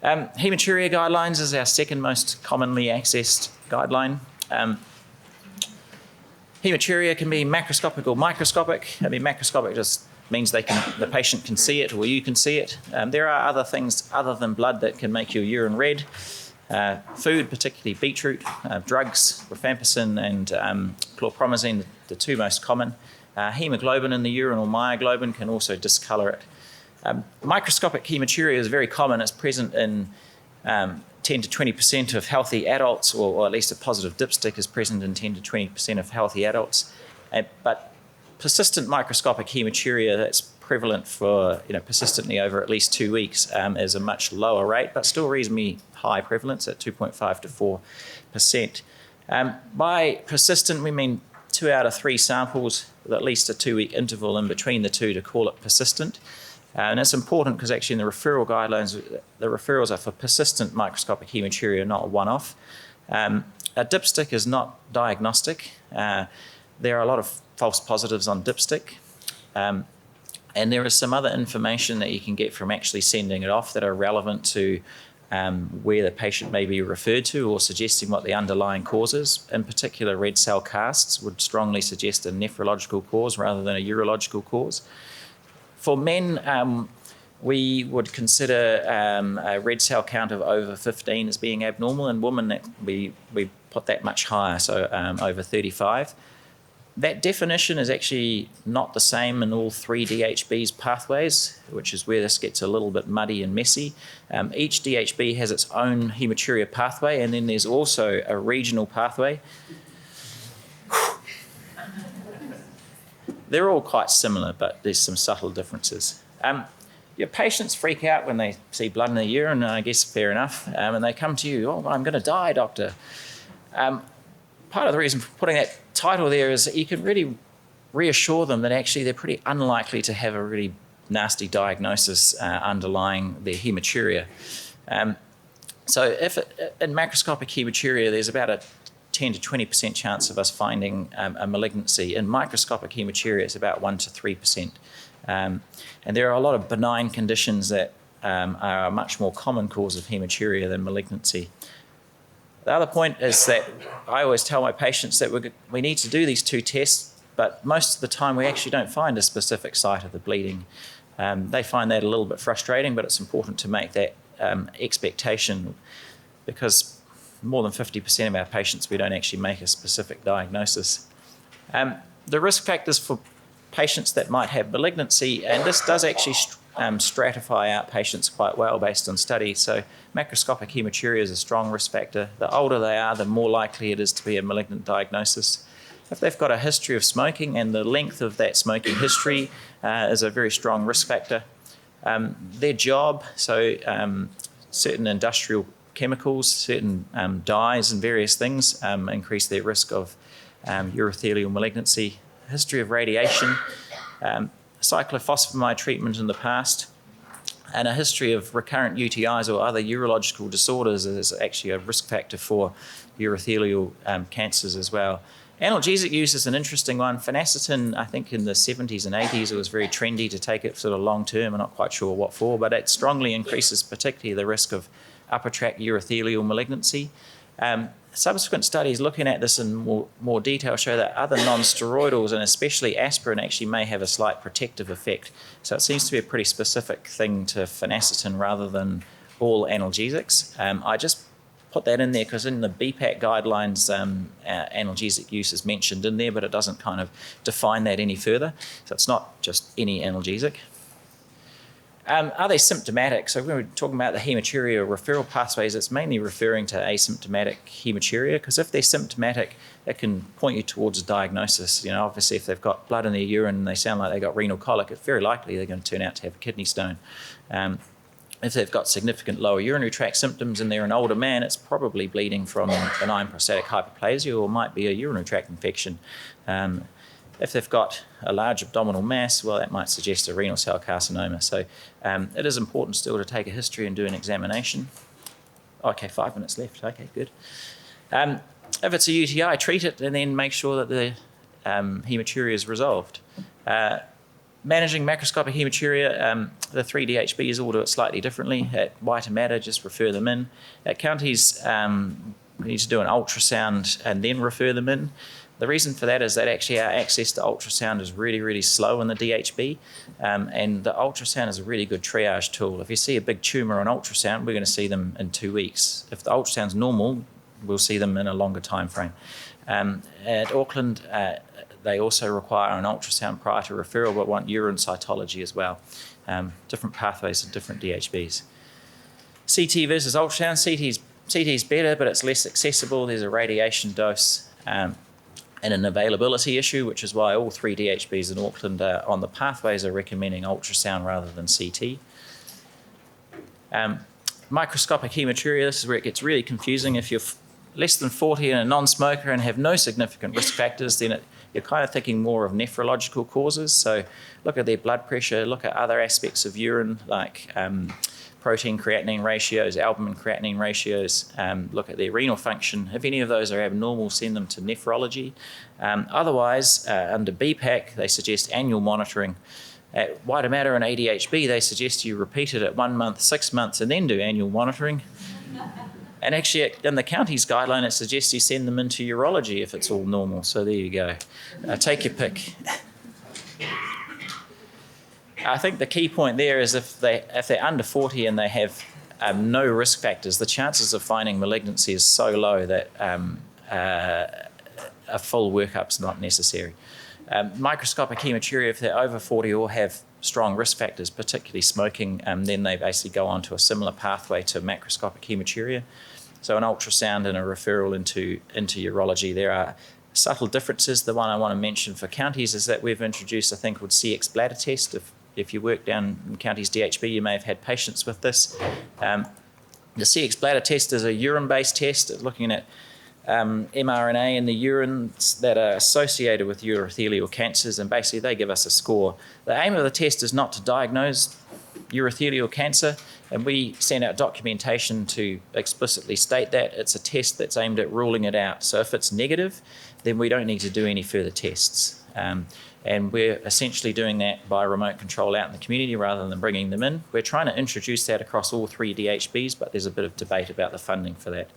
Hematuria guidelines is our second most commonly accessed guideline. Hematuria can be macroscopic or microscopic. I mean, macroscopic just means the patient can see it or you can see it. There are other things other than blood that can make your urine red. Food, particularly beetroot, drugs, rifampicin and chlorpromazine, the two most common. Hemoglobin in the urine or myoglobin can also discolour it. Microscopic hematuria is very common. It's present in 10 to 20% of healthy adults, or at least a positive dipstick is present in 10 to 20% of healthy adults. But persistent microscopic hematuria that's prevalent for persistently over at least 2 weeks is a much lower rate, but still reasonably high prevalence at 2.5 to 4%. By persistent, we mean 2 out of 3 samples with at least a 2-week interval in between the two to call it persistent. And it's important because actually in the referral guidelines, the referrals are for persistent microscopic hematuria, not a one-off. A dipstick is not diagnostic. There are a lot of false positives on dipstick. And there is some other information that you can get from actually sending it off that are relevant to where the patient may be referred to or suggesting what the underlying cause is. In particular, red cell casts would strongly suggest a nephrological cause rather than a urological cause. For men, we would consider a red cell count of over 15 as being abnormal. In women, we put that much higher, so over 35. That definition is actually not the same in all 3 DHB's pathways, which is where this gets a little bit muddy and messy. Each DHB has its own hematuria pathway, and then there's also a regional pathway. They're all quite similar, but there's some subtle differences. Your patients freak out when they see blood in their urine, and I guess fair enough, and they come to you, "Oh, I'm going to die, doctor." Part of the reason for putting that title there is that you can really reassure them that actually they're pretty unlikely to have a really nasty diagnosis underlying their hematuria. So if in macroscopic hematuria, there's about a 10 to 20% chance of us finding a malignancy. In microscopic hematuria, it's about 1 to 3%. And there are a lot of benign conditions that are a much more common cause of hematuria than malignancy. The other point is that I always tell my patients that we need to do these 2 tests, but most of the time we actually don't find a specific site of the bleeding. They find that a little bit frustrating, but it's important to make that expectation because more than 50% of our patients, we don't actually make a specific diagnosis. The risk factors for patients that might have malignancy, and this does actually stratify out patients quite well based on studies. So macroscopic hematuria is a strong risk factor. The older they are, the more likely it is to be a malignant diagnosis. If they've got a history of smoking, and the length of that smoking history is a very strong risk factor. Their job, so certain industrial chemicals, certain dyes and various things increase their risk of urothelial malignancy. History of radiation, cyclophosphamide treatment in the past, and a history of recurrent UTIs or other urological disorders is actually a risk factor for urothelial cancers as well. Analgesic use is an interesting one. Phenacetin, I think in the 70s and 80s, it was very trendy to take it sort of long term. I'm not quite sure what for, but it strongly increases particularly the risk of upper tract urothelial malignancy. Subsequent studies looking at this in more detail show that other non-steroidals, and especially aspirin, actually may have a slight protective effect. So it seems to be a pretty specific thing to phenacetin rather than all analgesics. I just put that in there because in the BPAC guidelines, analgesic use is mentioned in there, but it doesn't kind of define that any further. So it's not just any analgesic. Are they symptomatic? So when we're talking about the hematuria referral pathways, it's mainly referring to asymptomatic hematuria, because if they're symptomatic, it can point you towards a diagnosis. Obviously, if they've got blood in their urine and they sound like they've got renal colic, it's very likely they're going to turn out to have a kidney stone. If they've got significant lower urinary tract symptoms and they're an older man, it's probably bleeding from benign prostatic hyperplasia or might be a urinary tract infection. If they've got a large abdominal mass, well, that might suggest a renal cell carcinoma. So it is important still to take a history and do an examination. Okay, 5 minutes left. Okay, good. If it's a UTI, treat it and then make sure that the hematuria is resolved. Managing macroscopic hematuria, the 3 DHBs all do it slightly differently. At Haematuria, just refer them in. At counties, we need to do an ultrasound and then refer them in. The reason for that is that actually our access to ultrasound is really, really slow in the DHB, and the ultrasound is a really good triage tool. If you see a big tumour on ultrasound, we're going to see them in 2 weeks. If the ultrasound's normal, we'll see them in a longer time frame. At Auckland, they also require an ultrasound prior to referral, but want urine cytology as well. Different pathways and different DHBs. CT versus ultrasound. CT's better, but it's less accessible. There's a radiation dose and an availability issue, which is why all 3 DHBs in Auckland on the pathways are recommending ultrasound rather than CT. Microscopic hematuria, this is where it gets really confusing. If you're less than 40 and a non-smoker and have no significant risk factors, then you're kind of thinking more of nephrological causes. So look at their blood pressure, look at other aspects of urine like protein creatinine ratios, albumin creatinine ratios, look at their renal function. If any of those are abnormal, send them to nephrology. Otherwise, under BPAC, they suggest annual monitoring. At Haematuria and ADHB, they suggest you repeat it at 1 month, 6 months, and then do annual monitoring. And actually, in the county's guideline, it suggests you send them into urology if it's all normal. So there you go. Take your pick. I think the key point there is if they're under 40 and they have no risk factors, the chances of finding malignancy is so low that a full workup's not necessary. Microscopic hematuria, if they're over 40 or have strong risk factors, particularly smoking, then they basically go on to a similar pathway to macroscopic hematuria. So an ultrasound and a referral into urology. There are subtle differences. The one I want to mention for counties is that we've introduced a thing called CX bladder test. If you work down in counties DHB, you may have had patients with this. The CX bladder test is a urine-based test. It's looking at mRNA in the urine that are associated with urothelial cancers, and basically they give us a score. The aim of the test is not to diagnose urothelial cancer, and we send out documentation to explicitly state that. It's a test that's aimed at ruling it out. So if it's negative, then we don't need to do any further tests. And we're essentially doing that by remote control out in the community rather than bringing them in. We're trying to introduce that across all 3 DHBs, but there's a bit of debate about the funding for that.